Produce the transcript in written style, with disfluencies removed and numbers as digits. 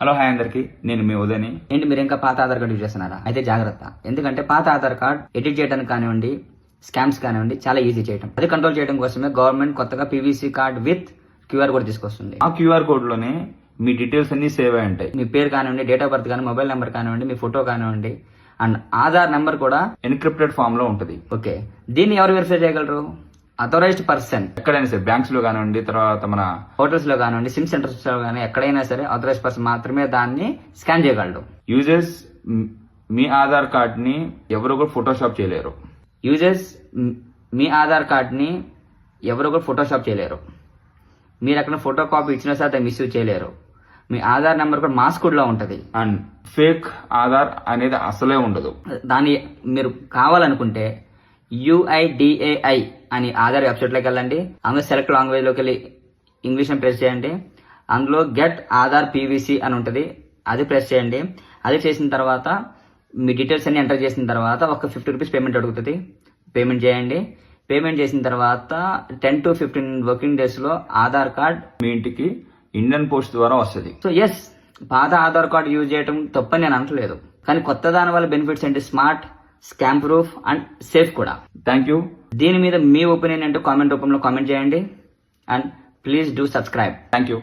Hello hi అందరికి, నేను మీ ఉదయని. ఏంటి మీరు ఇంకా పాత ఆధార్ కార్డు యూజ్ చేస్తున్నారా? అయితే జాగ్రత్త. ఎందుకంటే పాత ఆధార్ కార్డ్ ఎడిట్ చేయడానికి కానివ్వండి, స్కామ్స్ కానివ్వండి, చాలా ఈజీ చేయడం. అది కంట్రోల్ చేయడం కోసమే గవర్నమెంట్ కొత్తగా PVC card with QR code తీసుకొస్తుంది. ఆ క్యూఆర్ కోడ్ లోనే మీ డీటెయిల్స్ అన్ని సేవ్ అయి ఉంటాయి. మీ పేరు కానివ్వండి, డేట్ ఆఫ్ బర్త్ కానీ, మొబైల్ నెంబర్ కానివ్వండి, మీ ఫోటో కానివ్వండి, అండ్ ఆధార్ నెంబర్ కూడా ఎన్క్రిప్టెడ్ ఫామ్ లో ఉంటుంది. ఓకే. దీన్ని ఎవరు వెరిఫై చేయగలరు? Authorised person. ఎక్కడైనా సరే, బ్యాంక్స్ లో కానివ్వండి, తర్వాత మన హోటల్స్ లో కానివ్వండి, సిమ్ సెంటర్స్ లో కానీ ఎక్కడైనా సరే అథరైజ్డ్ పర్సన్ మాత్రమే దాన్ని స్కాన్ చేయగలరు. యూజర్స్ మీ ఆధార్ కార్డ్ ని ఎవరు కూడా ఫోటోషాప్ చేయలేరు. యూజర్స్ మీ ఆధార్ కార్డ్ని ఎవరు కూడా ఫోటోషాప్ చేయలేరు. మీరు అక్కడ ఫోటో కాపీ ఇచ్చినా సరే దాన్ని మిస్యూజ్ చేయలేరు. మీ ఆధార్ నెంబర్ కూడా మాస్ కోడ్ లో ఉంటుంది. అండ్ ఫేక్ ఆధార్ అనేది అసలే ఉండదు. దాన్ని మీరు కావాలనుకుంటే UIDAI అని ఆధార్ వెబ్సైట్లోకి వెళ్ళండి. అందులో సెలెక్ట్ లాంగ్వేజ్ లోకి వెళ్ళి ఇంగ్లీష్ అని ప్రెస్ చేయండి. అందులో గెట్ ఆధార్ PVC అని ఉంటుంది, అది ప్రెస్ చేయండి. అది చేసిన తర్వాత మీ డీటెయిల్స్ అన్ని ఎంటర్ చేసిన తర్వాత ఒక 50 రూపీస్ పేమెంట్ అడుగుతుంది. పేమెంట్ చేయండి. పేమెంట్ చేసిన తర్వాత 10 to 15 వర్కింగ్ డేస్ లో ఆధార్ కార్డ్ మీ ఇంటికి ఇండియన్ పోస్ట్ ద్వారా వస్తుంది. సో ఎస్, పాత ఆధార్ కార్డ్ యూజ్ చేయడం తప్పని నేను అనట్లేదు, కానీ కొత్త దాని వల్ల బెనిఫిట్స్ ఏంటి? Smart, scam proof and safe కూడా. Thank you. దీని మీద మీ ఒపీనియన్ ఏంటో కామెంట్ రూపంలో కామెంట్ చేయండి. And please do subscribe. Thank you.